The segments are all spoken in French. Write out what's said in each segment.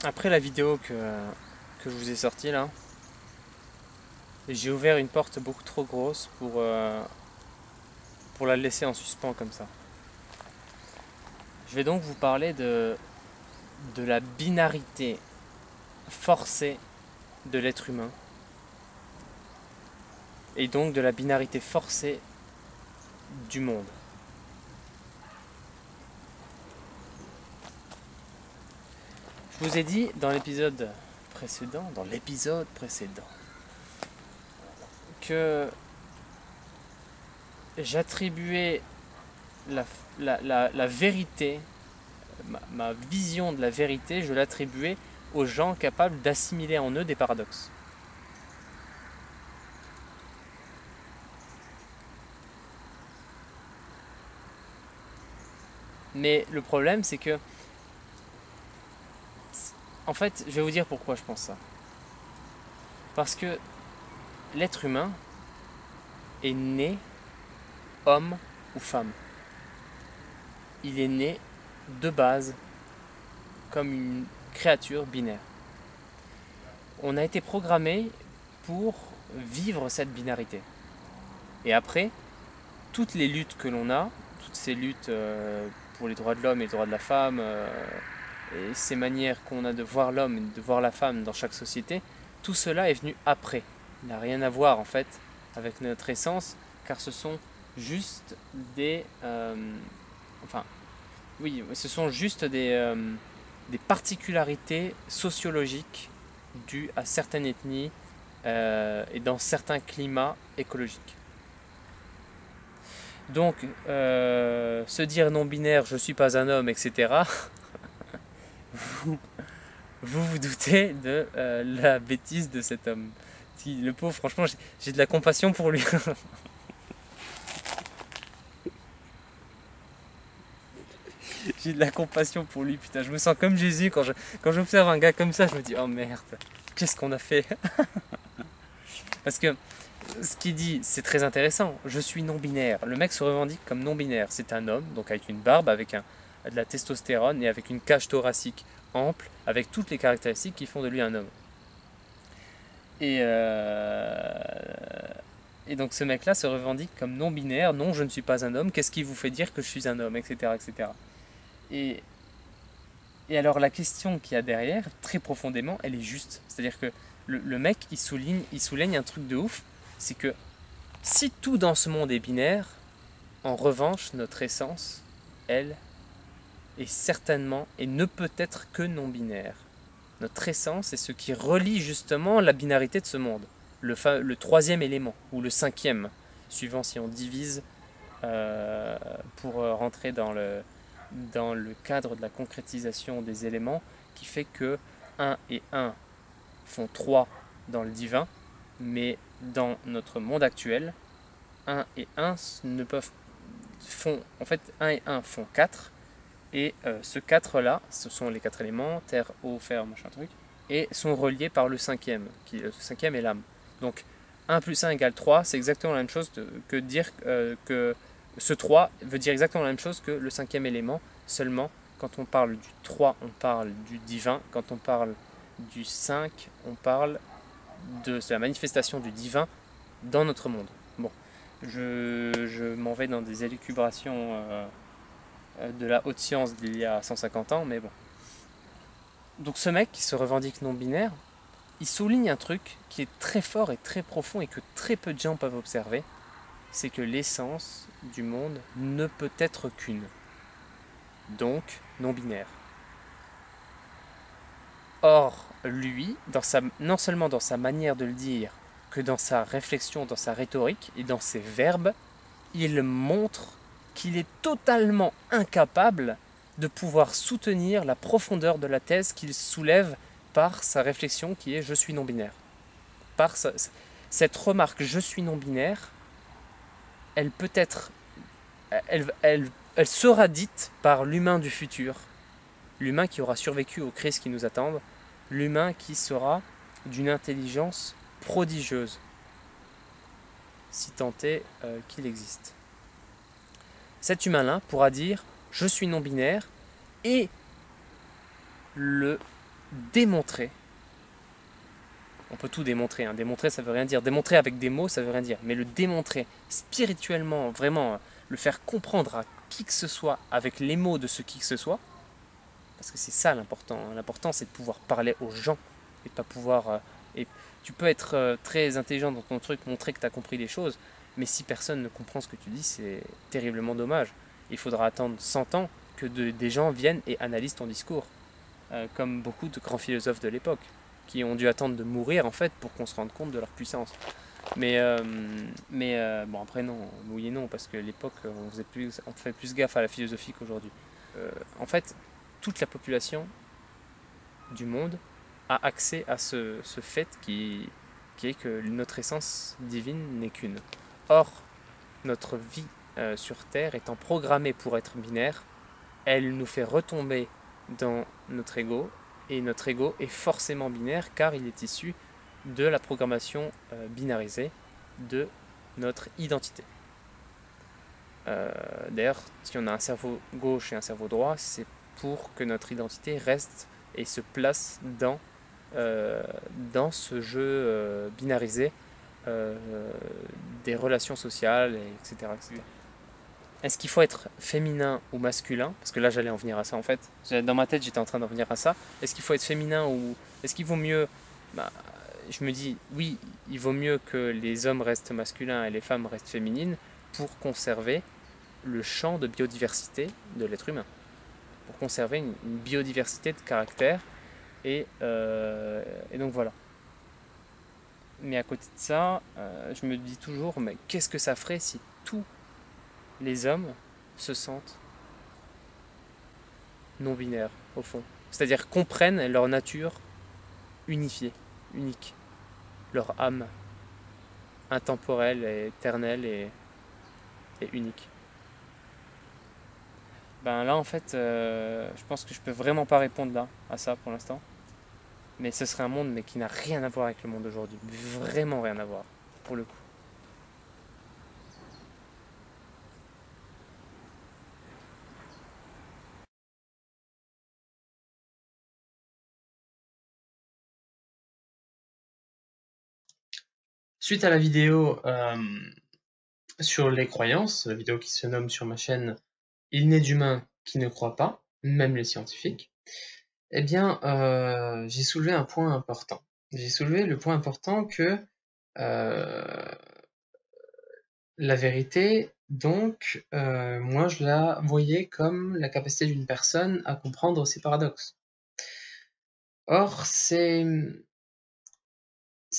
Après la vidéo que je vous ai sortie là, j'ai ouvert une porte beaucoup trop grosse pour la laisser en suspens comme ça. Je vais donc vous parler de la binarité forcée de l'être humain et donc de la binarité forcée du monde. Je vous ai dit dans l'épisode précédent, que j'attribuais la vérité, ma vision de la vérité, je l'attribuais aux gens capables d'assimiler en eux des paradoxes. Mais le problème, c'est que, en fait, je vais vous dire pourquoi je pense ça. Parce que l'être humain est né homme ou femme. Il est né de base comme une créature binaire. On a été programmé pour vivre cette binarité. Et après, toutes les luttes que l'on a, toutes ces luttes pour les droits de l'homme et les droits de la femme, et ces manières qu'on a de voir l'homme et de voir la femme dans chaque société, tout cela est venu après. Il n'a rien à voir en fait avec notre essence, car ce sont juste ce sont juste des particularités sociologiques dues à certaines ethnies et dans certains climats écologiques. Donc, se dire non-binaire, je suis pas un homme, etc., vous vous doutez de la bêtise de cet homme. Le pauvre, franchement, j'ai de la compassion pour lui. J'ai de la compassion pour lui, putain. Je me sens comme Jésus quand j'observe un gars comme ça, je me dis, oh merde, qu'est-ce qu'on a fait? Parce que ce qu'il dit, c'est très intéressant. Je suis non-binaire. Le mec se revendique comme non-binaire. C'est un homme, donc avec une barbe, avec de la testostérone et avec une cage thoracique ample, avec toutes les caractéristiques qui font de lui un homme. Et donc ce mec-là se revendique comme non-binaire. Non, je ne suis pas un homme. Qu'est-ce qui vous fait dire que je suis un homme, etc., etc. Et alors la question qu'il y a derrière, très profondément, elle est juste. C'est-à-dire que le mec, il souligne un truc de ouf. C'est que si tout dans ce monde est binaire, en revanche, notre essence, elle, est certainement et ne peut être que non-binaire. Notre essence est ce qui relie justement la binarité de ce monde. Le troisième élément, ou le cinquième, suivant si on divise pour rentrer dans le cadre de la concrétisation des éléments, qui fait que 1 et 1 font 3 dans le divin, mais dans notre monde actuel, 1 et 1 ne peuvent en fait 1 et 1 font 4, et ce 4 là, ce sont les 4 éléments, terre, eau, fer, machin truc, et sont reliés par le cinquième, le cinquième est l'âme. Donc 1 plus 1 égale 3, c'est exactement la même chose que dire que ce 3 veut dire exactement la même chose que le cinquième élément, seulement quand on parle du 3, on parle du divin, quand on parle du 5, on parle de la manifestation du divin dans notre monde. Bon, je m'en vais dans des élucubrations de la haute science d'il y a 150 ans, mais bon. Donc ce mec qui se revendique non-binaire, il souligne un truc qui est très fort et très profond et que très peu de gens peuvent observer, c'est que l'essence du monde ne peut être qu'une. Donc non-binaire. Or, lui, non seulement dans sa manière de le dire, que dans sa réflexion, dans sa rhétorique et dans ses verbes, il montre qu'il est totalement incapable de pouvoir soutenir la profondeur de la thèse qu'il soulève par sa réflexion qui est « je suis non-binaire ». Par cette remarque « je suis non-binaire », elle peut être, elle sera dite par l'humain du futur, l'humain qui aura survécu aux crises qui nous attendent, l'humain qui sera d'une intelligence prodigieuse, si tant est qu'il existe. Cet humain-là pourra dire « je suis non-binaire » et le démontrer, on peut tout démontrer, hein. Démontrer ça veut rien dire, démontrer avec des mots ça veut rien dire, mais le démontrer spirituellement, vraiment, le faire comprendre à qui que ce soit avec les mots de ce qui que ce soit, parce que c'est ça l'important, hein. L'important c'est de pouvoir parler aux gens et de pas pouvoir... et tu peux être très intelligent dans ton truc, montrer que tu as compris les choses, mais si personne ne comprend ce que tu dis, c'est terriblement dommage. Il faudra attendre 100 ans que des gens viennent et analysent ton discours, comme beaucoup de grands philosophes de l'époque, qui ont dû attendre de mourir en fait pour qu'on se rende compte de leur puissance. Bon après non, oui et non, parce que l'époque on fait plus gaffe à la philosophie qu'aujourd'hui. En fait, toute la population du monde a accès à ce fait qui est que notre essence divine n'est qu'une. Or, notre vie sur Terre étant programmée pour être binaire, elle nous fait retomber dans notre ego, et notre ego est forcément binaire car il est issu de la programmation binarisée de notre identité. D'ailleurs, si on a un cerveau gauche et un cerveau droit, c'est pour que notre identité reste et se place dans ce jeu binarisé euh, des relations sociales, etc., etc. Est-ce qu'il faut être féminin ou masculin? Parce que là, j'allais en venir à ça en fait. Dans ma tête, j'étais en train d'en venir à ça. Est-ce qu'il faut être féminin ou est-ce qu'il vaut mieux... Bah, je me dis, oui, il vaut mieux que les hommes restent masculins et les femmes restent féminines pour conserver le champ de biodiversité de l'être humain. Pour conserver une biodiversité de caractère. Et donc voilà. Mais à côté de ça, je me dis toujours, mais qu'est-ce que ça ferait si tous les hommes se sentent non-binaires, au fond? C'est-à-dire comprennent leur nature unifiée, unique, leur âme intemporelle et éternelle et unique. Ben là, en fait, je pense que je peux vraiment pas répondre là à ça pour l'instant. Mais ce serait un monde mais qui n'a rien à voir avec le monde d'aujourd'hui. Vraiment rien à voir, pour le coup. Suite à la vidéo sur les croyances, la vidéo qui se nomme sur ma chaîne Il n'est d'humain qui ne croit pas, même les scientifiques, eh bien, j'ai soulevé un point important. J'ai soulevé le point important que euh, la vérité, donc, moi je la voyais comme la capacité d'une personne à comprendre ses paradoxes. Or, c'est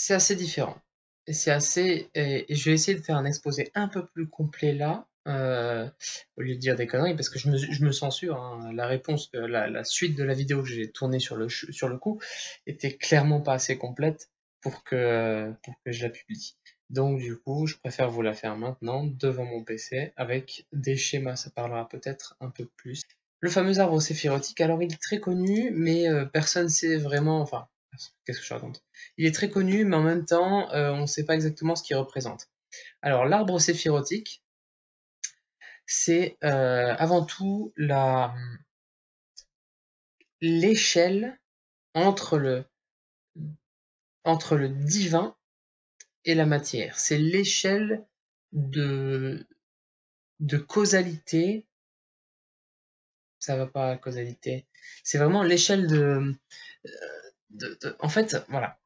assez différent. Et c'est assez. Et je vais essayer de faire un exposé un peu plus complet là, au lieu de dire des conneries, parce que je me censure, hein. La réponse, la suite de la vidéo que j'ai tournée sur le coup était clairement pas assez complète pour que je la publie. Donc, du coup, je préfère vous la faire maintenant devant mon PC avec des schémas. Ça parlera peut-être un peu plus. Le fameux arbre séphirotique, alors il est très connu, mais personne sait vraiment. Enfin, qu'est-ce que je raconte? Il est très connu, mais en même temps, on ne sait pas exactement ce qu'il représente. Alors, l'arbre séphirotique, c'est avant tout l'échelle entre entre le divin et la matière. C'est l'échelle de, de causalité. Ça va pas, causalité. C'est vraiment l'échelle en fait, voilà.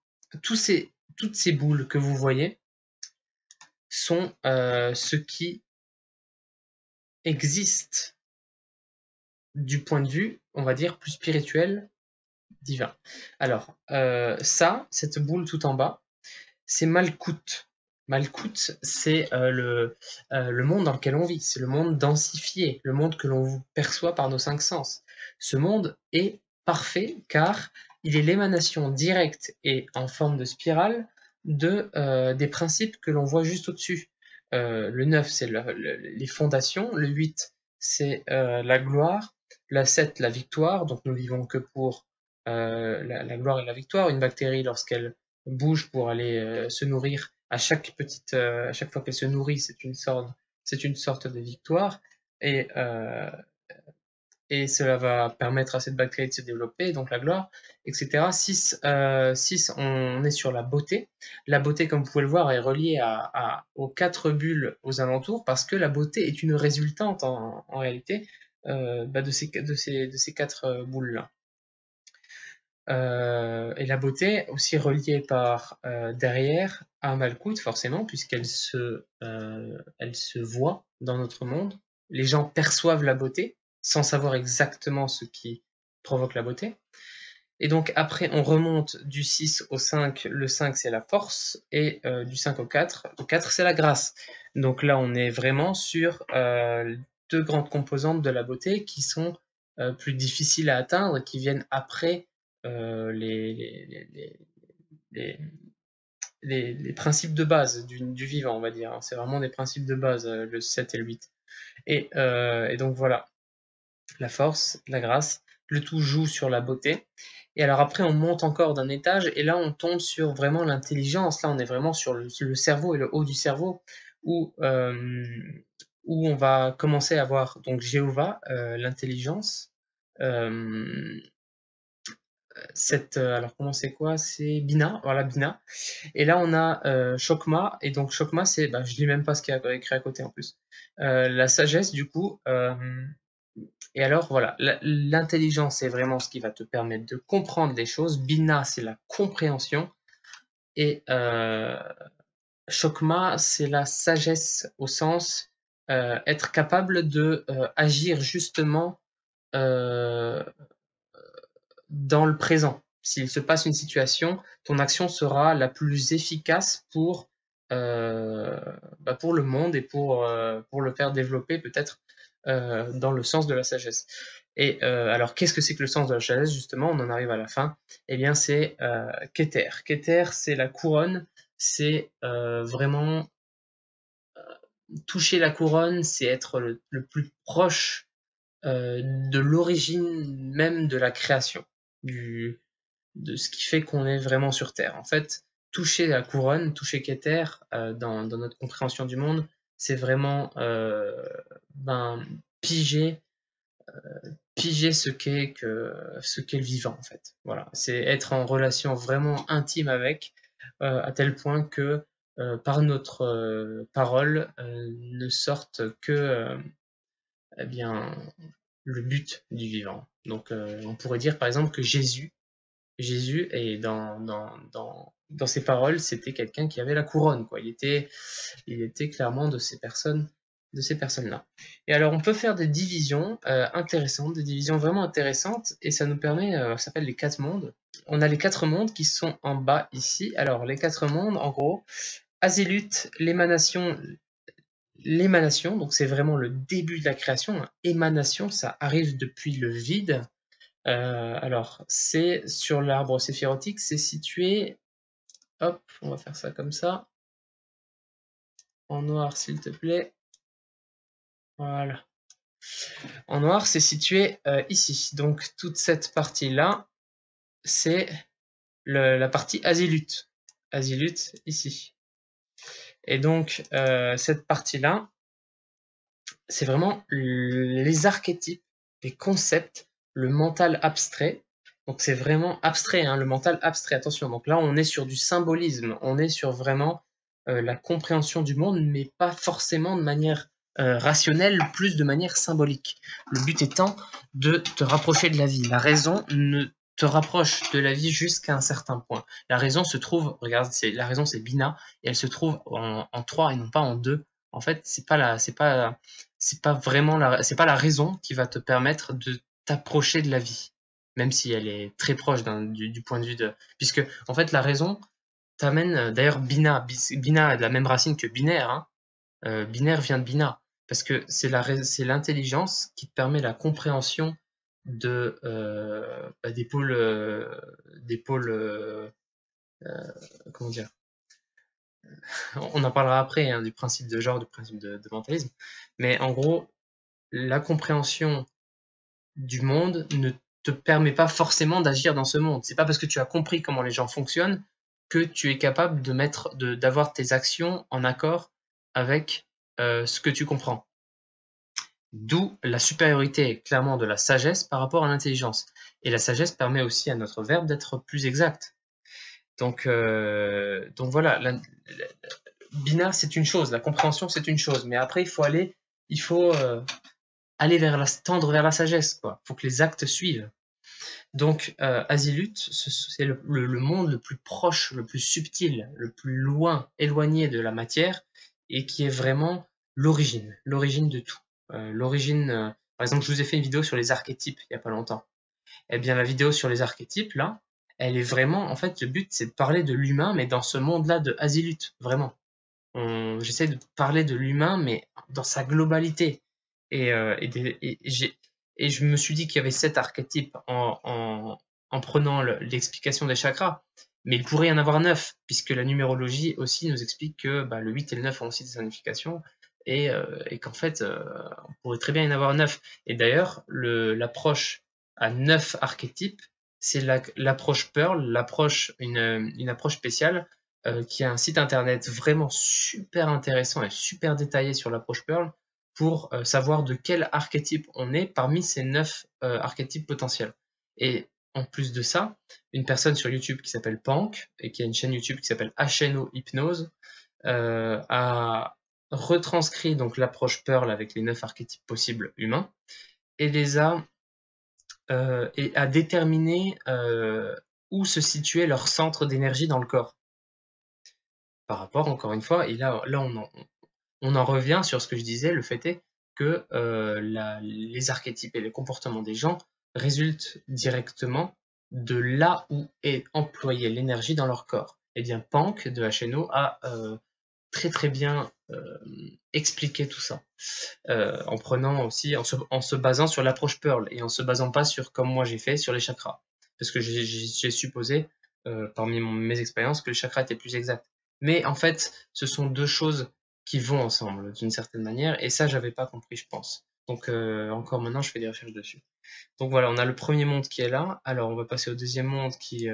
Toutes ces boules que vous voyez sont ce qui existe du point de vue, on va dire, plus spirituel, divin. Alors, cette boule tout en bas, c'est Malkout. Malkout, c'est le monde dans lequel on vit, c'est le monde densifié, le monde que l'on perçoit par nos cinq sens. Ce monde est parfait car il est l'émanation directe et en forme de spirale des principes que l'on voit juste au-dessus. Le 9, c'est les fondations, le 8, c'est la gloire, la 7, la victoire, donc nous vivons que pour la gloire et la victoire. Une bactérie, lorsqu'elle bouge pour aller se nourrir, à chaque fois qu'elle se nourrit, c'est une sorte de victoire. Et et cela va permettre à cette bactérie de se développer, donc la gloire, etc. 6, on est sur la beauté. La beauté, comme vous pouvez le voir, est reliée aux 4 bulles aux alentours, parce que la beauté est une résultante en réalité de ces 4 boules-là. Et la beauté aussi reliée par derrière à Malkout, forcément, puisqu'elle elle se voit dans notre monde. Les gens perçoivent la beauté sans savoir exactement ce qui provoque la beauté. Et donc après, on remonte du 6 au 5. Le 5, c'est la force. Et du 5 au 4, c'est la grâce. Donc là, on est vraiment sur 2 grandes composantes de la beauté qui sont plus difficiles à atteindre, qui viennent après les principes de base du vivant, on va dire. C'est vraiment des principes de base, le 7 et le 8. Et donc voilà, la force, la grâce, le tout joue sur la beauté. Et alors après, on monte encore d'un étage, et là, on tombe sur vraiment l'intelligence. Là, on est vraiment sur le cerveau et le haut du cerveau, où on va commencer à voir donc Jéhovah, l'intelligence. Alors comment c'est quoi? C'est Bina, voilà Bina. Et là on a Chokma, et donc Chokma c'est, je lis même pas ce qu'il y a écrit à côté en plus. La sagesse du coup. Et alors voilà, l'intelligence c'est vraiment ce qui va te permettre de comprendre les choses. Bina c'est la compréhension, et Chokma c'est la sagesse au sens être capable de agir justement dans le présent. S'il se passe une situation, ton action sera la plus efficace pour le monde, et pour le faire développer peut-être dans le sens de la sagesse. Et alors, qu'est-ce que c'est que le sens de la sagesse, justement? On en arrive à la fin. Eh bien, c'est Keter. Keter, c'est la couronne. C'est vraiment toucher la couronne, c'est être le plus proche de l'origine même de la création, de ce qui fait qu'on est vraiment sur Terre. En fait, toucher la couronne, toucher Keter, dans notre compréhension du monde, c'est vraiment piger ce qu'est le vivant, en fait. Voilà, c'est être en relation vraiment intime avec, à tel point que par notre parole ne sorte que eh bien, le but du vivant. Donc on pourrait dire par exemple que Jésus, et dans ses paroles, c'était quelqu'un qui avait la couronne, quoi. Il était clairement de ces personnes-là. Et alors, on peut faire des divisions intéressantes, des divisions vraiment intéressantes, et ça nous permet, ça s'appelle les 4 mondes. On a les 4 mondes qui sont en bas ici. Alors, les 4 mondes, en gros, Azéluth, l'émanation, donc c'est vraiment le début de la création. Émanation, ça arrive depuis le vide. Alors, c'est sur l'arbre séphirotique, c'est situé. Hop, on va faire ça comme ça. En noir, s'il te plaît. Voilà. En noir, c'est situé ici. Donc, toute cette partie-là, c'est la partie azéluth. Azéluth, ici. Et donc, cette partie-là, c'est vraiment les archétypes, les concepts, le mental abstrait. Donc c'est vraiment abstrait, hein, le mental abstrait, attention. Donc là, on est sur du symbolisme, on est sur vraiment la compréhension du monde, mais pas forcément de manière rationnelle, plus de manière symbolique. Le but étant de te rapprocher de la vie. La raison ne te rapproche de la vie jusqu'à un certain point. La raison se trouve, regarde, la raison c'est Bina, et elle se trouve en 3 et non pas en 2. En fait, c'est pas la raison qui va te permettre de t'approcher de la vie, même si elle est très proche du point de vue puisque en fait la raison t'amène, d'ailleurs Bina a de la même racine que binaire, hein. Binaire vient de Bina, parce que c'est l'intelligence qui te permet la compréhension des pôles, comment dire, on en parlera après, hein, du principe de genre, du principe de mentalisme, mais en gros, la compréhension du monde ne te permet pas forcément d'agir dans ce monde. C'est pas parce que tu as compris comment les gens fonctionnent que tu es capable d'avoir tes actions en accord avec ce que tu comprends. D'où la supériorité clairement de la sagesse par rapport à l'intelligence. Et la sagesse permet aussi à notre verbe d'être plus exact. Donc voilà, binaire c'est une chose, la compréhension c'est une chose, mais après il faut aller tendre vers la sagesse, quoi. Il faut que les actes suivent. Donc Azilut, c'est le monde le plus proche, le plus subtil, le plus loin, éloigné de la matière, et qui est vraiment l'origine de tout. Par exemple, je vous ai fait une vidéo sur les archétypes il n'y a pas longtemps. Eh bien, la vidéo sur les archétypes, là, elle est vraiment, en fait, le but, c'est de parler de l'humain, mais dans ce monde-là de Azilut, vraiment. J'essaie de parler de l'humain, mais dans sa globalité. Et je me suis dit qu'il y avait 7 archétypes en prenant l'explication des chakras, mais il pourrait y en avoir 9, puisque la numérologie aussi nous explique que bah, le 8 et le 9 ont aussi des significations, et qu'en fait, on pourrait très bien y en avoir 9. Et d'ailleurs, l'approche à 9 archétypes, c'est l'approche Pearl, une approche spéciale qui a un site internet vraiment super intéressant et super détaillé sur l'approche Pearl pour savoir de quel archétype on est parmi ces 9 archétypes potentiels. Et en plus de ça, une personne sur YouTube qui s'appelle Pank et qui a une chaîne YouTube qui s'appelle HNO Hypnose a retranscrit donc l'approche Pearl avec les 9 archétypes possibles humains et a déterminé où se situait leur centre d'énergie dans le corps. Par rapport, encore une fois, et là on en revient sur ce que je disais, le fait est que les archétypes et les comportements des gens résultent directement de là où est employée l'énergie dans leur corps. Et bien, Pank de HNO a très très bien expliqué tout ça, en prenant aussi, en se basant sur l'approche Pearl et en se basant pas sur, comme moi j'ai fait, sur les chakras. Parce que j'ai supposé, parmi mes expériences, que les chakras étaient plus exacts. Mais en fait, ce sont deux choses qui vont ensemble d'une certaine manière, et ça, j'avais pas compris, je pense. Donc encore maintenant, je fais des recherches dessus. Donc voilà, on a le premier monde qui est là. Alors on va passer au deuxième monde qui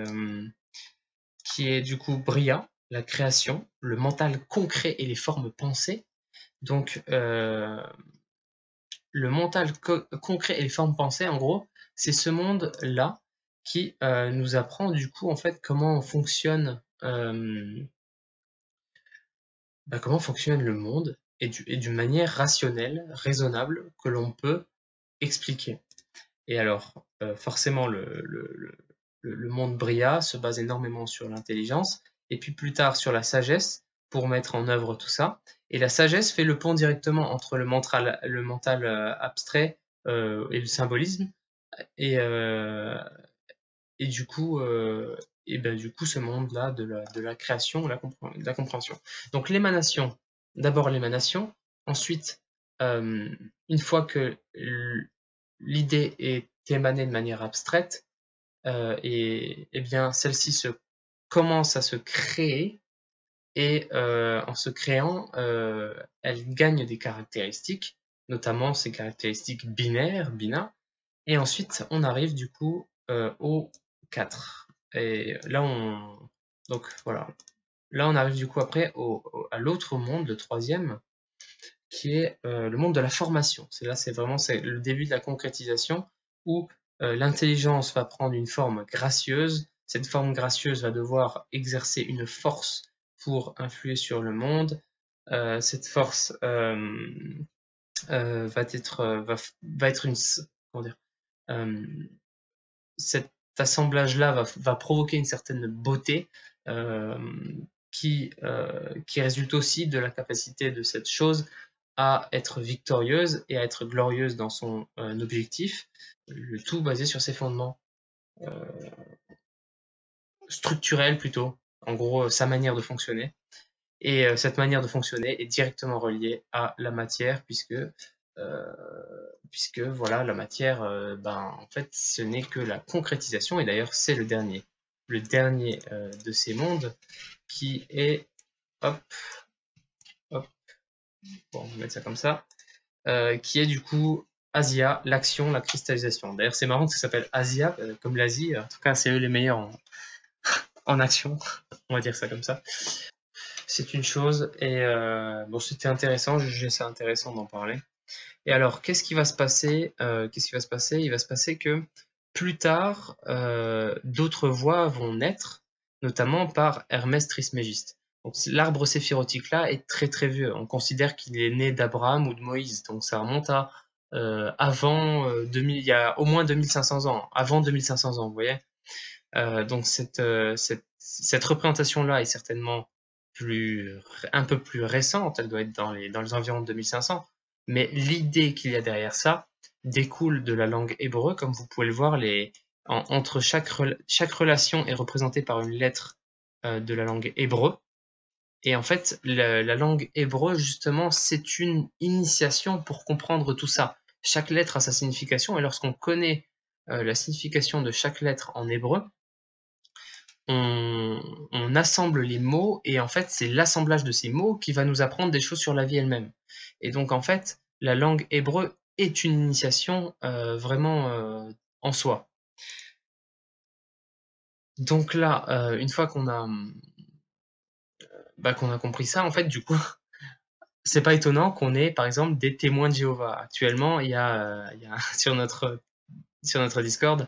est du coup Bria, la création, le mental concret et les formes pensées. Donc le mental concret et les formes pensées, en gros, c'est ce monde-là qui nous apprend du coup en fait comment fonctionne le monde et d'une manière rationnelle, raisonnable, que l'on peut expliquer. Et alors, forcément, le monde Bria se base énormément sur l'intelligence, et puis plus tard sur la sagesse, pour mettre en œuvre tout ça. Et la sagesse fait le pont directement entre le mental abstrait et le symbolisme, et, du coup, ce monde-là de la création, de la compréhension. Donc l'émanation, d'abord l'émanation, ensuite, une fois que l'idée est émanée de manière abstraite, et bien celle-ci commence à se créer, et en se créant, elle gagne des caractéristiques, notamment ces caractéristiques binaires, bina, et ensuite on arrive du coup au 4. Et là donc voilà, là on arrive du coup après à l'autre monde, le troisième, qui est le monde de la formation. C'est le début de la concrétisation où l'intelligence va prendre une forme gracieuse. Cette forme gracieuse va devoir exercer une force pour influer sur le monde. Cette force va être une, comment dire, cet assemblage-là va provoquer une certaine beauté qui résulte aussi de la capacité de cette chose à être victorieuse et à être glorieuse dans son objectif, le tout basé sur ses fondements structurels plutôt, en gros sa manière de fonctionner. Et cette manière de fonctionner est directement reliée à la matière, puisque voilà, la matière, en fait, ce n'est que la concrétisation, et d'ailleurs c'est le dernier de ces mondes qui est, hop, hop, bon, on va mettre ça comme ça, qui est du coup Asia, l'action, la cristallisation. D'ailleurs, c'est marrant que ça s'appelle Asia, comme l'Asie. En tout cas, c'est eux les meilleurs en action. On va dire ça comme ça. C'est une chose. Et bon, c'était intéressant. Je jugeais ça intéressant d'en parler. Et alors, qu'est-ce qui va se passer? Qu'est-ce qui va se passer? Il va se passer que plus tard, d'autres voix vont naître, notamment par Hermès Trismégiste. Donc, l'arbre séphirotique là est très très vieux. On considère qu'il est né d'Abraham ou de Moïse. Donc, ça remonte à avant 2000, il y a au moins 2500 ans, avant 2500 ans, vous voyez. Donc, cette représentation-là est certainement un peu plus récente. Elle doit être dans les environs de 2500. Mais l'idée qu'il y a derrière ça découle de la langue hébreu. Comme vous pouvez le voir, entre chaque relation est représentée par une lettre de la langue hébreu. Et en fait, la langue hébreu, justement, c'est une initiation pour comprendre tout ça. Chaque lettre a sa signification, et lorsqu'on connaît la signification de chaque lettre en hébreu, on assemble les mots, et en fait, c'est l'assemblage de ces mots qui va nous apprendre des choses sur la vie elle-même. Et donc, en fait, la langue hébreu est une initiation vraiment en soi. Donc là, une fois qu'on a compris ça, en fait, du coup, c'est pas étonnant qu'on ait, par exemple, des témoins de Jéhovah. Actuellement, il y a sur notre Discord,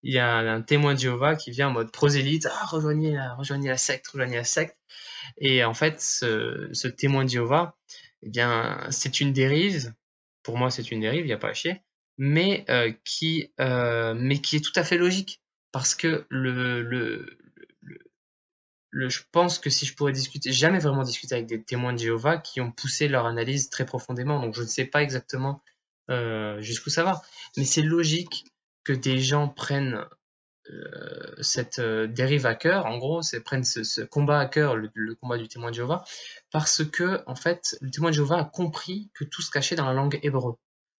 il y a un témoin de Jéhovah qui vient en mode prosélyte, rejoignez la secte, rejoignez la secte. Et en fait, ce témoin de Jéhovah, eh bien, c'est une dérive. Pour moi, c'est une dérive, il n'y a pas à chier, mais qui est tout à fait logique, parce que je pense que si je pourrais discuter, jamais vraiment discuté avec des témoins de Jéhovah qui ont poussé leur analyse très profondément, donc je ne sais pas exactement jusqu'où ça va, mais c'est logique que des gens prennent cette dérive à cœur, en gros, prennent ce combat à cœur, le combat du témoin de Jéhovah, parce que en fait, le témoin de Jéhovah a compris que tout se cachait dans la langue hébreu.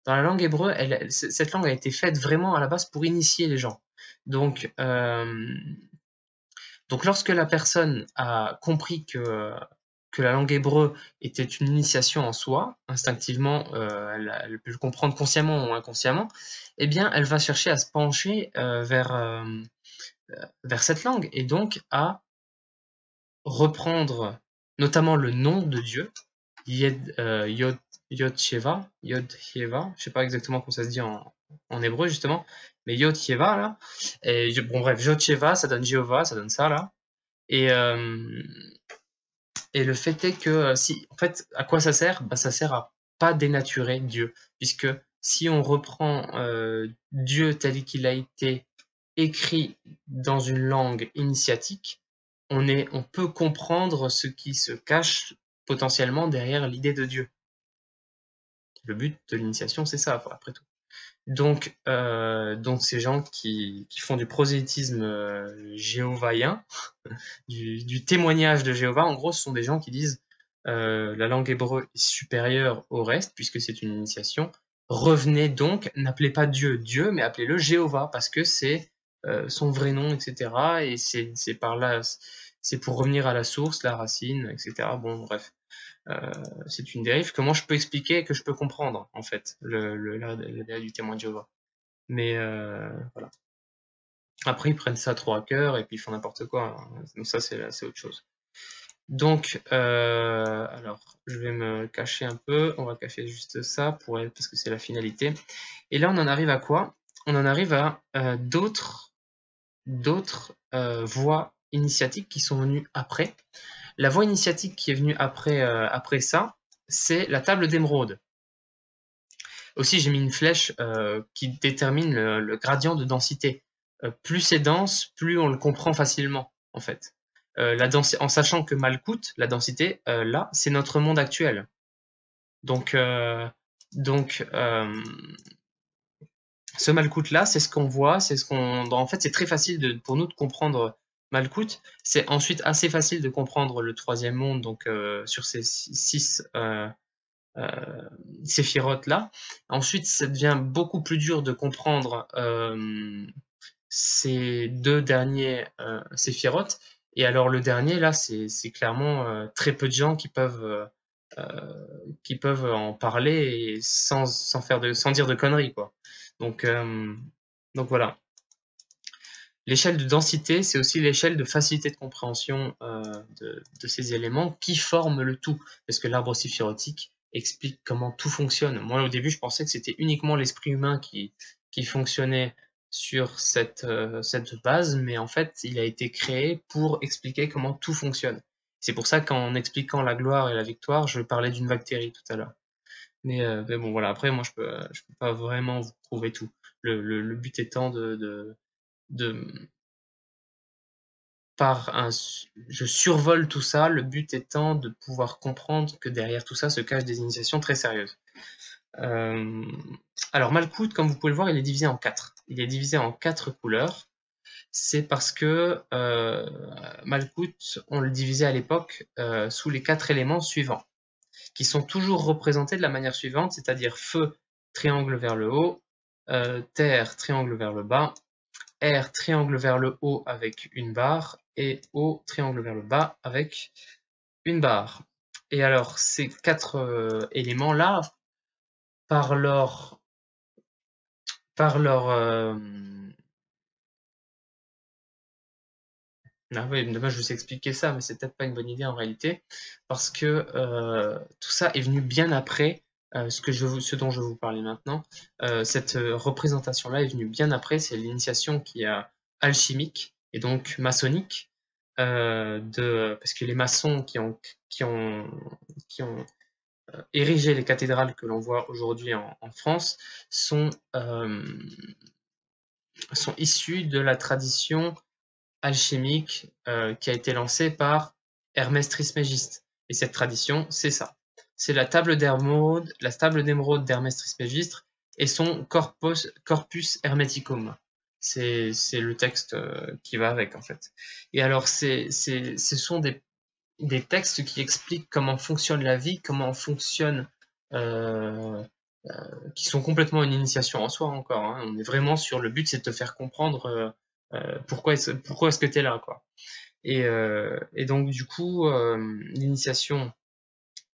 Dans la langue hébreu, cette langue a été faite vraiment à la base pour initier les gens. Donc lorsque la personne a compris que la langue hébreu était une initiation en soi, instinctivement, elle peut le comprendre consciemment ou inconsciemment, eh bien, elle va chercher à se pencher vers cette langue, et donc à reprendre notamment le nom de Dieu, Yod-Sheva, je sais pas exactement comment ça se dit en hébreu justement, mais Yod-Sheva là, et bon bref, Yod-Sheva, ça donne Jéhovah, ça donne ça là, et le fait est que en fait, à quoi ça sert? Ça sert à pas dénaturer Dieu, puisque si on reprend Dieu tel qu'il a été écrit dans une langue initiatique, on peut comprendre ce qui se cache potentiellement derrière l'idée de Dieu. Le but de l'initiation, c'est ça, après tout. Donc ces gens qui font du prosélytisme jéhovaïen, du témoignage de Jéhovah, en gros, ce sont des gens qui disent la langue hébreu est supérieure au reste, puisque c'est une initiation. Revenez donc, n'appelez pas Dieu Dieu, mais appelez-le Jéhovah, parce que c'est son vrai nom, etc. Et c'est par là, c'est pour revenir à la source, la racine, etc. Bon, bref. C'est une dérive que moi je peux expliquer et que je peux comprendre, en fait, la dérive du témoin de Jéhovah. Mais voilà. Après, ils prennent ça trop à cœur et puis ils font n'importe quoi. Donc ça, c'est autre chose. Donc, alors, je vais me cacher un peu. On va cacher juste ça parce que c'est la finalité. Et là, on en arrive à quoi? On en arrive à d'autres voies initiatiques qui sont venues après. La voie initiatique qui est venue après ça, c'est la table d'émeraude. Aussi, j'ai mis une flèche qui détermine le gradient de densité. Plus c'est dense, plus on le comprend facilement, en fait. En sachant que Malkout, la densité, là, c'est notre monde actuel. Donc ce Malkout-là, c'est ce qu'on voit, en fait, c'est très facile pour nous de comprendre Malkout. C'est ensuite assez facile de comprendre le troisième monde, donc sur ces 6 séphirotes là. Ensuite, ça devient beaucoup plus dur de comprendre ces 2 derniers séphirotes. Et alors le dernier là, c'est clairement très peu de gens qui peuvent en parler et sans dire de conneries, quoi. Donc voilà. L'échelle de densité, c'est aussi l'échelle de facilité de compréhension de ces éléments qui forment le tout. Parce que l'arbre séphirotique explique comment tout fonctionne. Moi, au début, je pensais que c'était uniquement l'esprit humain qui fonctionnait sur cette base, mais en fait, il a été créé pour expliquer comment tout fonctionne. C'est pour ça qu'en expliquant la gloire et la victoire, je parlais d'une bactérie tout à l'heure. Mais bon, voilà, après, moi, je peux pas vraiment vous prouver tout. Le but étant de je survole tout ça, le but étant de pouvoir comprendre que derrière tout ça se cachent des initiations très sérieuses. Euh, alors, Malkout, comme vous pouvez le voir, il est divisé en 4. Il est divisé en 4 couleurs. C'est parce que Malkout, on le divisait à l'époque sous les 4 éléments suivants, qui sont toujours représentés de la manière suivante, c'est-à-dire feu, triangle vers le haut, terre, triangle vers le bas, air, triangle vers le haut avec une barre, et eau, triangle vers le bas avec une barre. Et alors, ces 4 éléments-là, par leur ah oui, dommage, je vous ai expliqué ça, mais c'est peut-être pas une bonne idée en réalité, parce que tout ça est venu bien après ce dont je vais vous parler maintenant. Cette représentation-là est venue bien après, c'est l'initiation qui est alchimique et donc maçonnique, parce que les maçons qui ont érigé les cathédrales que l'on voit aujourd'hui en France sont issus de la tradition alchimique qui a été lancée par Hermès Trismégiste. Et cette tradition, c'est ça. C'est la table d'émeraude d'Hermès Trismégiste et son corpus hermeticum. C'est le texte qui va avec, en fait. Et alors, ce sont des textes qui expliquent comment fonctionne la vie, comment fonctionne qui sont complètement une initiation en soi encore. Hein. On est vraiment sur le but, c'est de te faire comprendre pourquoi est-ce que tu es là, quoi. Et donc, du coup, l'initiation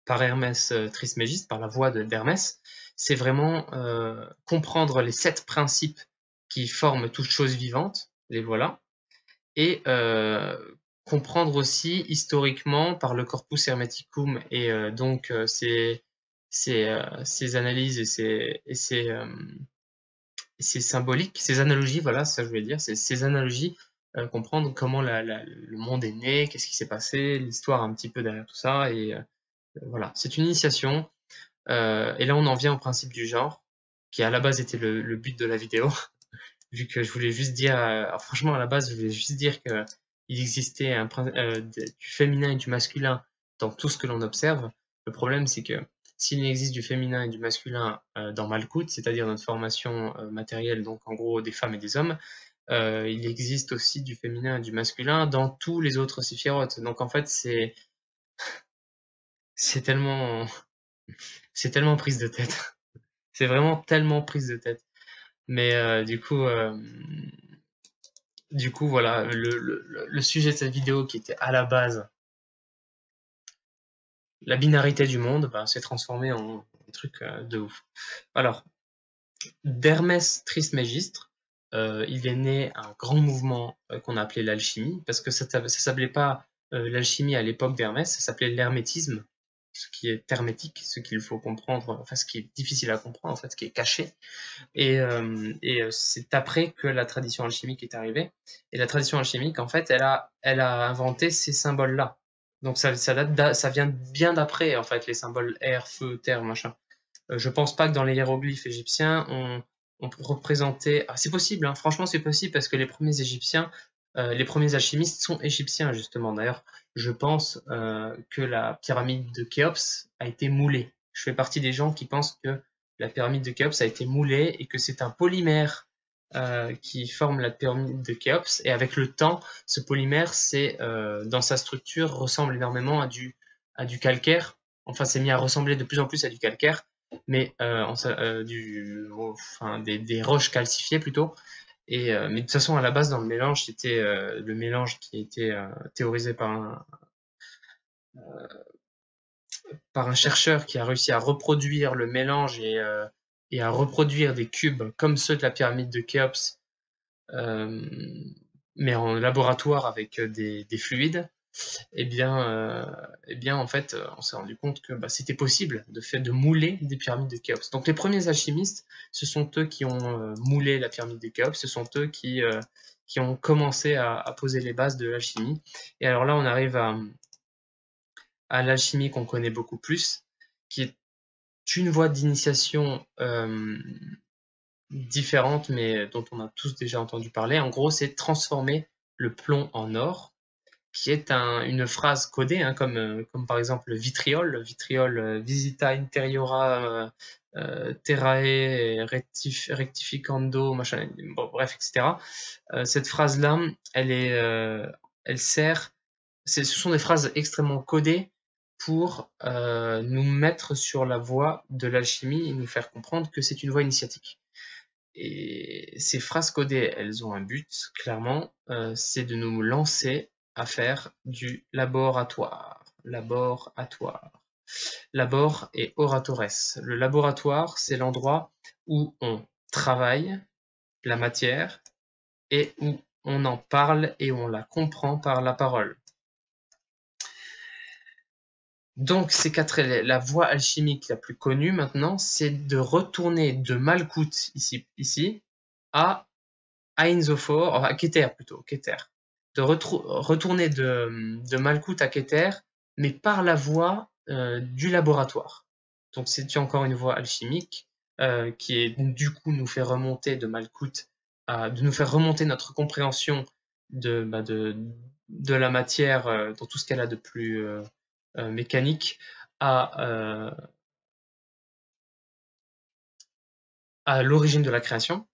par Hermès Trismégiste, par la voix d'Hermès, c'est vraiment comprendre les 7 principes qui forment toute chose vivante, les voilà, et comprendre aussi historiquement par le corpus hermeticum et donc ces analyses et ces symboliques, ces analogies, voilà, c'est ça que je voulais dire, ces analogies, comprendre comment le monde est né, qu'est-ce qui s'est passé, l'histoire un petit peu derrière tout ça, et voilà, c'est une initiation. Et là, on en vient au principe du genre, qui à la base était le but de la vidéo, vu que je voulais juste dire, franchement, à la base, je voulais juste dire que il existait du féminin et du masculin dans tout ce que l'on observe. Le problème, c'est que s'il existe du féminin et du masculin dans Malkout, c'est-à-dire notre formation matérielle, donc en gros des femmes et des hommes, il existe aussi du féminin et du masculin dans tous les autres séphirotes. Donc en fait, c'est tellement, c'est tellement prise de tête. C'est vraiment tellement prise de tête. Mais du coup, voilà, le sujet de cette vidéo qui était à la base la binarité du monde, bah, s'est transformé en un truc de ouf. Alors, d'Hermès Trismégiste, il est né un grand mouvement qu'on a appelé l'alchimie, parce que ça s'appelait pas l'alchimie à l'époque d'Hermès, ça s'appelait l'hermétisme, ce qui est hermétique, ce qu'il faut comprendre, enfin ce qui est difficile à comprendre, en fait, ce qui est caché. Et c'est après que la tradition alchimique est arrivée. Et la tradition alchimique, en fait, elle a inventé ces symboles-là. Donc ça vient bien d'après, en fait, les symboles air, feu, terre, machin. Je pense pas que dans les hiéroglyphes égyptiens, on peut représenter. Ah, c'est possible, hein, franchement, c'est possible parce que les premiers Égyptiens, les premiers alchimistes sont égyptiens, justement. D'ailleurs, je pense que la pyramide de Khéops a été moulée. Je fais partie des gens qui pensent que la pyramide de Khéops a été moulée et que c'est un polymère qui forme la pyramide de Khéops. Et avec le temps, ce polymère, dans sa structure, ressemble énormément à du calcaire. Enfin, c'est mis à ressembler de plus en plus à du calcaire, mais des roches calcifiées plutôt. Mais de toute façon, à la base, dans le mélange, c'était le mélange qui a été théorisé par un chercheur qui a réussi à reproduire le mélange et à reproduire des cubes comme ceux de la pyramide de Khéops, mais en laboratoire avec des fluides. En fait, on s'est rendu compte que c'était possible de mouler des pyramides de Khéops. Donc les premiers alchimistes, ce sont eux qui ont moulé la pyramide de Khéops, ce sont eux qui ont commencé à poser les bases de l'alchimie. Et alors là, on arrive à l'alchimie qu'on connaît beaucoup plus, qui est une voie d'initiation différente, mais dont on a tous déjà entendu parler. En gros, c'est transformer le plomb en or, qui est une phrase codée, hein, comme par exemple le vitriol visita interiora terrae rectificando, machin, bon, bref, etc. Cette phrase-là, elle sert, ce sont des phrases extrêmement codées pour nous mettre sur la voie de l'alchimie et nous faire comprendre que c'est une voie initiatique. Et ces phrases codées, elles ont un but, clairement, c'est de nous lancer à faire du laboratoire. Labor et oratores. Le laboratoire, c'est l'endroit où on travaille la matière et où on en parle et on la comprend par la parole. Donc, la voie alchimique la plus connue maintenant, c'est de retourner de Malkuth ici à Ein Sophor, à Keter plutôt, Keter. De retourner de Malkuth à Keter, mais par la voie du laboratoire. Donc, c'est encore une voie alchimique qui est du coup nous fait remonter de Malkuth de nous faire remonter notre compréhension de la matière dans tout ce qu'elle a de plus mécanique à l'origine de la création.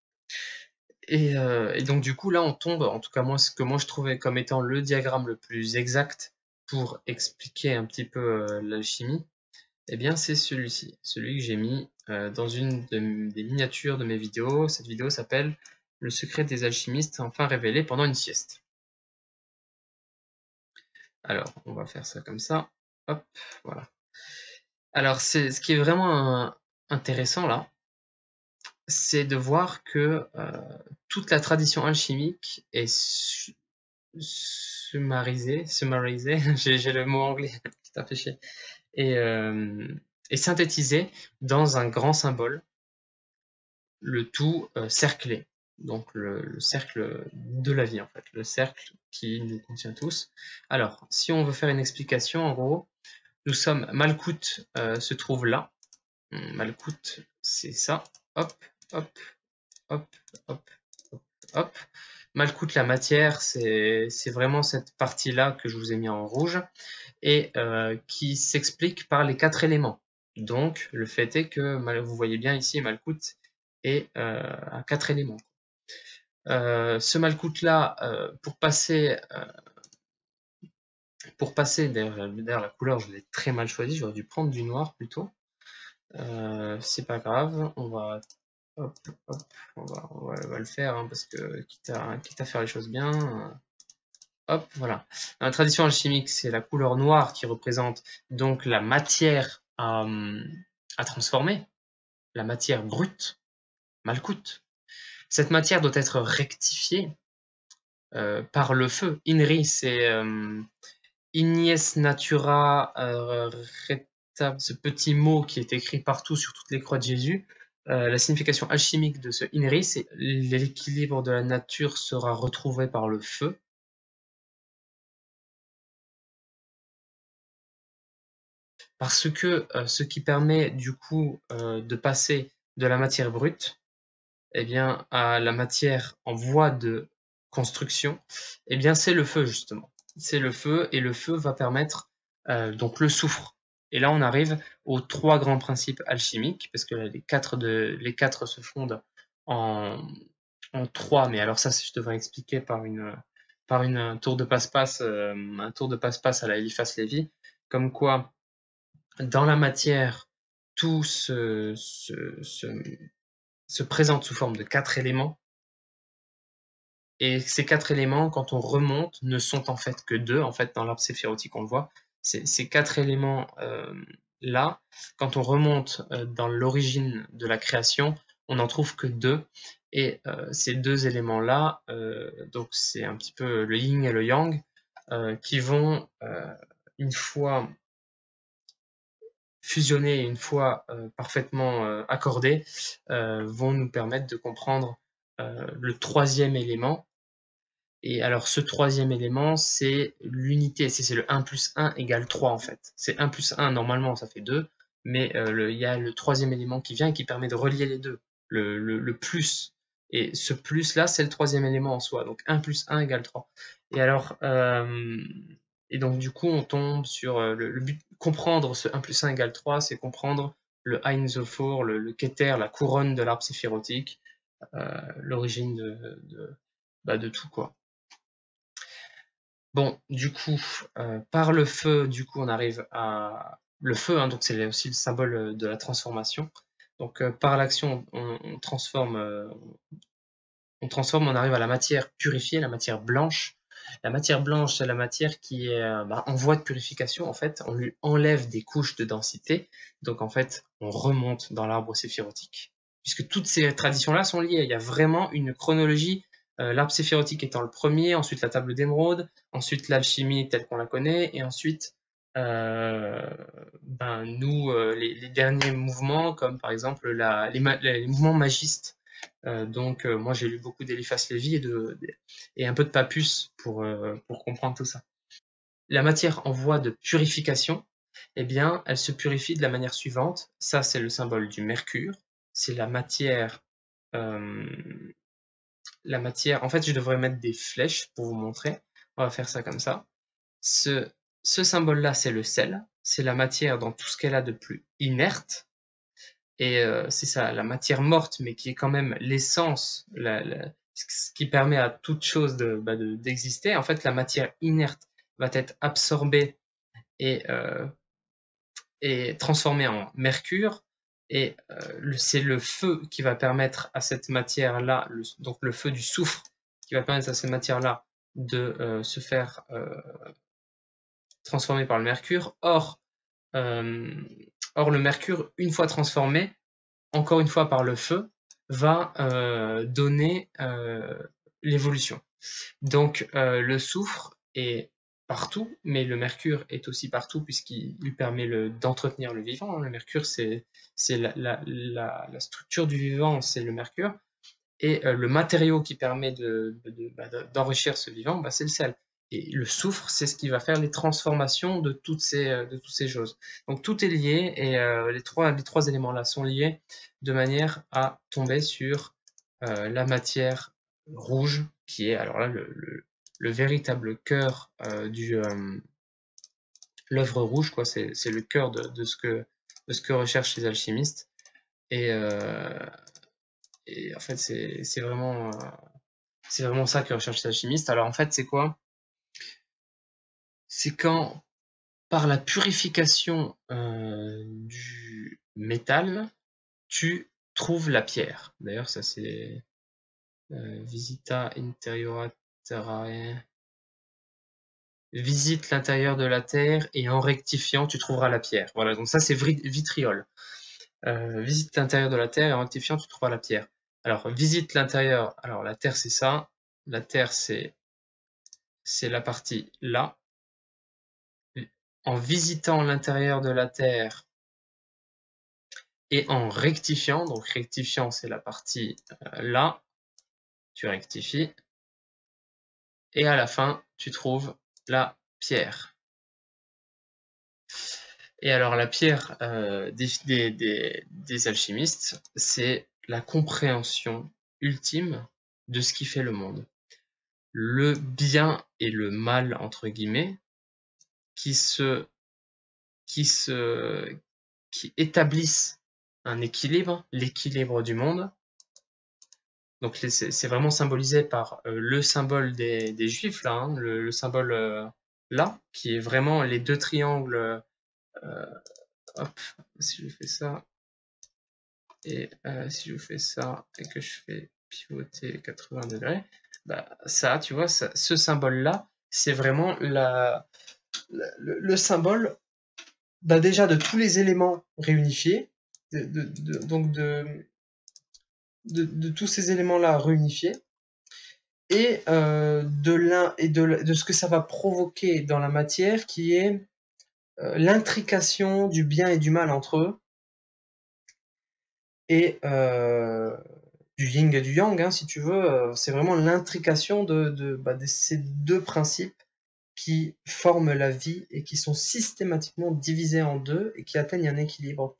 Et donc du coup là on tombe, en tout cas moi ce que moi je trouvais comme étant le diagramme le plus exact pour expliquer un petit peu l'alchimie, eh bien c'est celui-ci, celui que j'ai mis dans une des miniatures de mes vidéos. Cette vidéo s'appelle « Le secret des alchimistes enfin révélé pendant une sieste ». Alors on va faire ça comme ça, hop, voilà. Alors ce qui est vraiment intéressant là, c'est de voir que toute la tradition alchimique est summarisée, j'ai le mot anglais qui t'a fait chier, et synthétisée dans un grand symbole, le tout cerclé. Donc le cercle de la vie en fait, le cercle qui nous contient tous. Alors, si on veut faire une explication, en gros, nous sommes, Malkuth se trouve là. Malkuth, c'est ça. Hop, hop, hop, hop, hop, hop. Malkuth, la matière, c'est vraiment cette partie-là que je vous ai mis en rouge et qui s'explique par les 4 éléments. Donc, le fait est que, vous voyez bien ici, Malkuth est à 4 éléments. Ce Malkuth-là, pour passer, d'ailleurs la couleur, je l'ai très mal choisie, j'aurais dû prendre du noir plutôt. C'est pas grave, on va hop, hop, on va le faire hein, parce que quitte à faire les choses bien. Hop, voilà. Dans la tradition alchimique, c'est la couleur noire qui représente donc la matière à transformer, la matière brute, Malkuth. Cette matière doit être rectifiée par le feu. Inri, c'est Ignes Natura ce petit mot qui est écrit partout sur toutes les croix de Jésus. La signification alchimique de ce Inri, c'est l'équilibre de la nature sera retrouvé par le feu. Parce que ce qui permet du coup de passer de la matière brute eh bien, à la matière en voie de construction, eh bien, c'est le feu justement. C'est le feu et le feu va permettre donc le soufre. Et là, on arrive aux 3 grands principes alchimiques, parce que les quatre se fondent en 3, mais alors ça, je devrais expliquer par un tour de passe-passe, un tour de passe-passe à la Eliphas Lévy, comme quoi dans la matière, tout se présente sous forme de 4 éléments. Et ces 4 éléments, quand on remonte, ne sont en fait que 2. En fait, dans l'arbre séphirotique, on le voit. Ces 4 éléments là, quand on remonte dans l'origine de la création, on n'en trouve que 2. Et ces 2 éléments-là, donc c'est un petit peu le yin et le yang, qui vont, une fois fusionnés et une fois parfaitement accordés, vont nous permettre de comprendre le troisième élément. Et alors ce troisième élément, c'est l'unité. C'est le 1 plus 1 égale 3 en fait. C'est 1 plus 1, normalement ça fait 2, mais il y a le troisième élément qui vient et qui permet de relier les deux, le plus. Et ce plus là, c'est le troisième élément en soi. Donc 1 plus 1 égale 3. Et alors, et donc du coup, on tombe sur le but. Comprendre ce 1 plus 1 égale 3, c'est comprendre le Ein Sophor, le Keter, la couronne de l'arbre séphirotique, l'origine de tout quoi. Bon, du coup, par le feu, du coup, on arrive à le feu, hein, donc c'est aussi le symbole de la transformation. Donc par l'action, on transforme, on arrive à la matière purifiée, la matière blanche. La matière blanche, c'est la matière qui est en voie de purification. En fait, on lui enlève des couches de densité. Donc en fait, on remonte dans l'arbre séphirotique. Puisque toutes ces traditions-là sont liées. Il y a vraiment une chronologie. L'arbre séphirotique étant le premier, ensuite la table d'émeraude, ensuite l'alchimie telle qu'on la connaît, et ensuite nous, les derniers mouvements, comme par exemple les mouvements magistes. Donc moi j'ai lu beaucoup d'Eliphas Lévy et un peu de Papus pour comprendre tout ça. La matière en voie de purification, eh bien, elle se purifie de la manière suivante. Ça, c'est le symbole du mercure. C'est la matière. En fait, je devrais mettre des flèches pour vous montrer. On va faire ça comme ça. Ce symbole-là, c'est le sel. C'est la matière dans tout ce qu'elle a de plus inerte. Et c'est ça, la matière morte, mais qui est quand même l'essence, ce qui permet à toute chose d'exister. En fait, la matière inerte va être absorbée et, transformée en mercure. Et c'est le feu qui va permettre à cette matière-là, donc le feu du soufre, qui va permettre à cette matière-là de se faire transformer par le mercure. Or, le mercure, une fois transformé, encore une fois par le feu, va donner l'évolution. Donc le soufre est partout, mais le mercure est aussi partout puisqu'il lui permet d'entretenir le vivant. Le mercure, c'est la structure du vivant, c'est le mercure. Et le matériau qui permet d'enrichir ce vivant, c'est le sel. Et le soufre, c'est ce qui va faire les transformations de toutes ces choses. Donc tout est lié et les trois éléments-là sont liés de manière à tomber sur la matière rouge, qui est alors là le véritable cœur l'œuvre rouge, quoi. C'est le cœur de ce que recherchent les alchimistes. Et en fait, c'est vraiment ça que recherche les alchimistes. Alors en fait, c'est quoi? C'est quand, par la purification du métal, tu trouves la pierre. D'ailleurs, ça c'est Visita Interiora Terrae. Visite l'intérieur de la terre et en rectifiant, tu trouveras la pierre. Voilà, donc ça c'est vitriol. Visite l'intérieur de la terre et en rectifiant, tu trouveras la pierre. Alors, visite l'intérieur. Alors, la terre, c'est ça. La terre, c'est la partie là. En visitant l'intérieur de la terre et en rectifiant, donc rectifiant, c'est la partie là, tu rectifies. Et à la fin, tu trouves la pierre. Et alors, la pierre des alchimistes, c'est la compréhension ultime de ce qui fait le monde. Le bien et le mal, entre guillemets, qui établissent un équilibre, l'équilibre du monde. Donc c'est vraiment symbolisé par le symbole des Juifs, là, hein, le symbole là, qui est vraiment les deux triangles. Hop, si je fais ça, et si je fais ça, et que je fais pivoter 80 degrés, ça, tu vois, ce symbole-là, c'est vraiment le symbole déjà de tous les éléments réunifiés, donc de tous ces éléments-là réunifiés, et de ce que ça va provoquer dans la matière, qui est l'intrication du bien et du mal entre eux, et du yin et du yang, hein, si tu veux. C'est vraiment l'intrication de ces deux principes qui forment la vie et qui sont systématiquement divisés en deux et qui atteignent un équilibre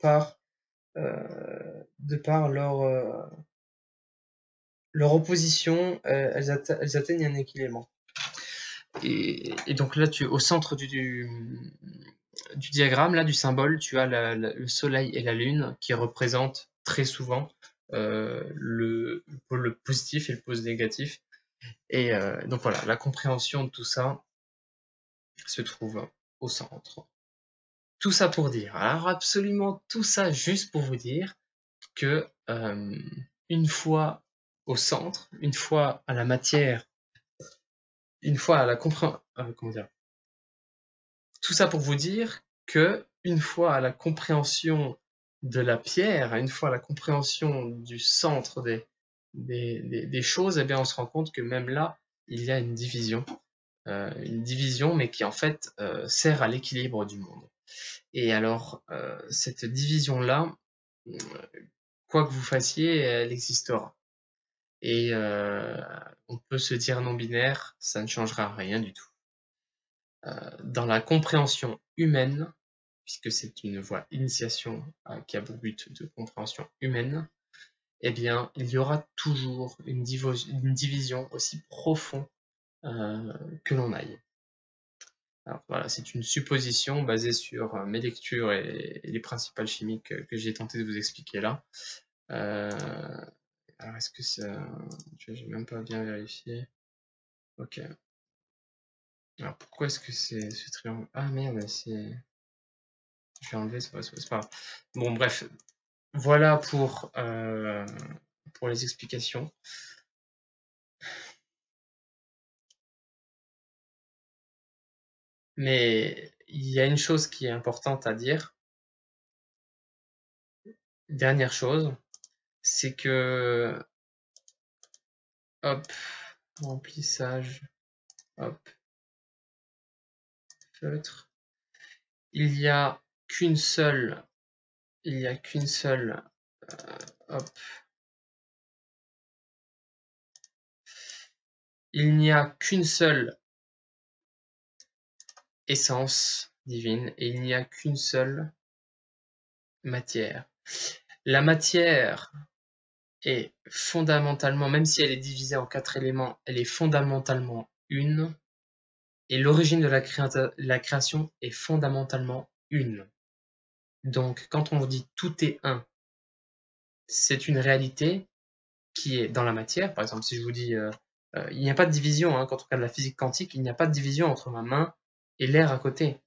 de par leur opposition. Elles atteignent un équilibre. Et donc là, au centre du diagramme, là, du symbole, tu as le soleil et la lune qui représentent très souvent le pôle positif et le pôle négatif. Et donc voilà, la compréhension de tout ça se trouve au centre. Tout ça pour dire, alors absolument tout ça juste pour vous dire que une fois au centre, une fois à la matière, une fois à la compréhension, comment dire, tout ça pour vous dire que une fois à la compréhension de la pierre, une fois à la compréhension du centre des choses, eh bien on se rend compte que même là, il y a une division, mais qui en fait sert à l'équilibre du monde. Et alors, cette division-là, quoi que vous fassiez, elle existera. Et on peut se dire non-binaire, ça ne changera rien du tout. Dans la compréhension humaine, puisque c'est une voie initiation qui a pour but de compréhension humaine, eh bien, il y aura toujours une division aussi profonde que l'on aille. Alors voilà, c'est une supposition basée sur mes lectures et les principales chimiques que j'ai tenté de vous expliquer là. Alors est-ce que ça... J'ai même pas bien vérifié. Ok. Alors pourquoi est-ce que c'est ce triangle? Ah merde, c'est... Je vais enlever, c'est pas grave. Bon bref, voilà pour les explications. Mais il y a une chose qui est importante à dire. Dernière chose, c'est que... Hop, remplissage, hop, feutre. Il n'y a qu'une seule... hop. Il n'y a qu'une seule essence divine et il n'y a qu'une seule matière. La matière est fondamentalement, même si elle est divisée en 4 éléments, elle est fondamentalement une, et l'origine de la création est fondamentalement une. Donc, quand on vous dit tout est un, c'est une réalité qui est dans la matière. Par exemple, si je vous dis il n'y a pas de division, hein, quand on regarde la physique quantique, il n'y a pas de division entre ma main et l'air à côté.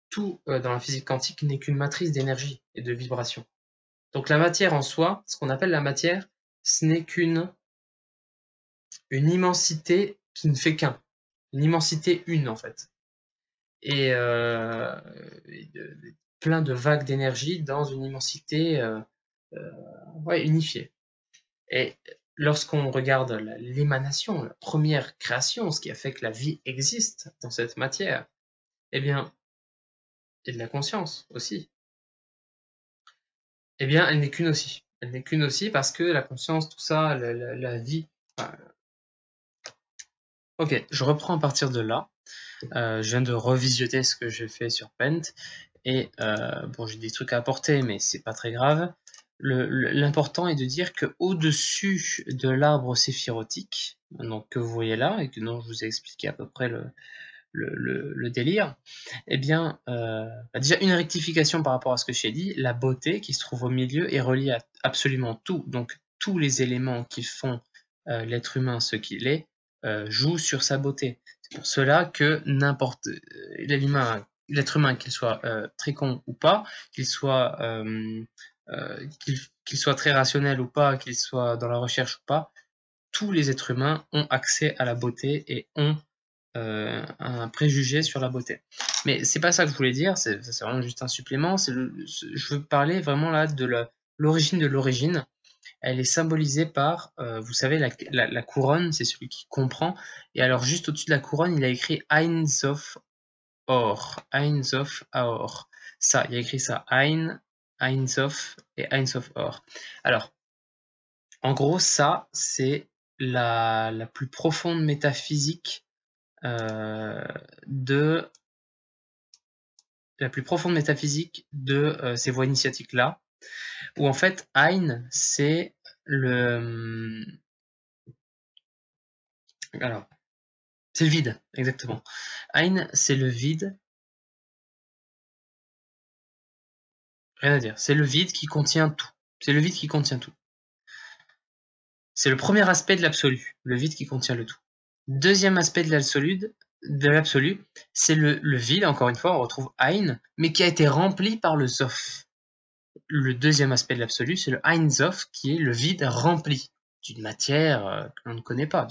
Tout dans la physique quantique n'est qu'une matrice d'énergie et de vibration. Donc la matière en soi, ce qu'on appelle la matière, ce n'est qu'une immensité qui ne fait qu'un. Une immensité une en fait. Et plein de vagues d'énergie dans une immensité unifiée. Et lorsqu'on regarde l'émanation, la première création, ce qui a fait que la vie existe dans cette matière, eh bien, et de la conscience aussi, eh bien, elle n'est qu'une aussi. Elle n'est qu'une aussi parce que la conscience, tout ça, la vie... Ok, je reprends à partir de là. Je viens de revisioter ce que j'ai fait sur Pent. Et bon, j'ai des trucs à apporter, mais c'est pas très grave. L'important est de dire que au-dessus de l'arbre séphirotique, donc que vous voyez là, et que dont je vous ai expliqué à peu près le délire, eh bien, déjà une rectification par rapport à ce que j'ai dit, la beauté qui se trouve au milieu est reliée à absolument tout. Donc tous les éléments qui font l'être humain ce qu'il est jouent sur sa beauté. C'est pour cela que l'être humain, qu'il soit très con ou pas, qu'il soit très rationnel ou pas, qu'il soit dans la recherche ou pas, tous les êtres humains ont accès à la beauté et ont un préjugé sur la beauté. Mais c'est pas ça que je voulais dire, c'est vraiment juste un supplément. Je veux parler vraiment là de l'origine de l'origine. elle est symbolisée par, vous savez, la couronne, c'est celui qui comprend. Et alors, juste au-dessus de la couronne, il a écrit Ein of Or. Ein of Aor. Ça, il a écrit ça. Ein of et Ein of Or. Alors, en gros, ça, c'est la plus profonde métaphysique de ces voies initiatiques-là, où en fait, Ein, c'est le... Alors, c'est le vide, exactement. Ein, c'est le vide. Rien à dire. C'est le vide qui contient tout. C'est le vide qui contient tout. C'est le premier aspect de l'absolu, le vide qui contient le tout. Deuxième aspect de l'absolu, c'est le vide, encore une fois, on retrouve Ein, mais qui a été rempli par le Sof. Le deuxième aspect de l'absolu, c'est le Ein Sof, qui est le vide rempli d'une matière que l'on ne connaît pas,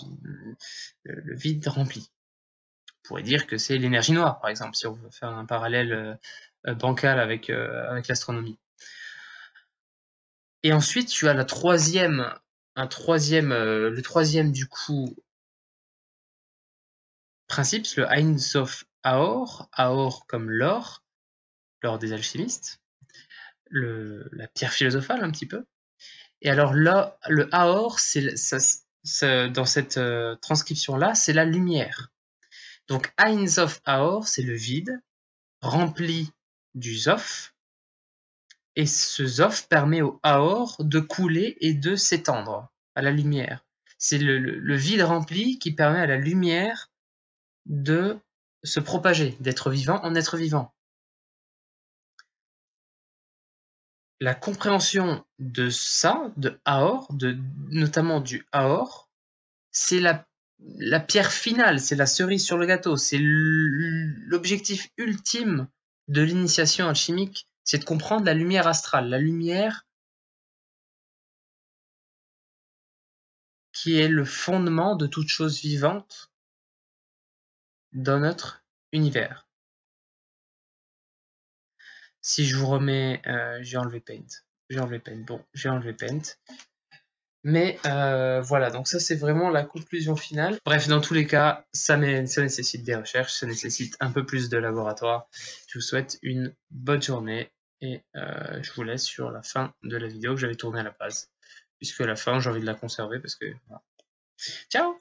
le vide rempli. On pourrait dire que c'est l'énergie noire, par exemple, si on veut faire un parallèle bancal avec l'astronomie. Et ensuite, tu as le troisième du coup principe, c'est le Ein Sof Aor, Aor comme l'or des alchimistes, la pierre philosophale un petit peu. Et alors là, le Aor, dans cette transcription-là, c'est la lumière. Donc Ein Sof Aor, c'est le vide rempli du Zof, et ce Zof permet au Aor de couler et de s'étendre à la lumière. C'est le vide rempli qui permet à la lumière de se propager, d'être vivant en être vivant. La compréhension de ça, de Aor, notamment du Aor, c'est la pierre finale, c'est la cerise sur le gâteau, c'est l'objectif ultime de l'initiation alchimique, c'est de comprendre la lumière astrale, la lumière qui est le fondement de toute chose vivante dans notre univers. Si je vous remets, j'ai enlevé Paint. Bon, j'ai enlevé Paint. Mais voilà, donc ça c'est vraiment la conclusion finale. Bref, dans tous les cas, ça nécessite des recherches, ça nécessite un peu plus de laboratoire. Je vous souhaite une bonne journée et je vous laisse sur la fin de la vidéo que j'avais tournée à la base. Puisque à la fin, j'ai envie de la conserver parce que... Voilà. Ciao!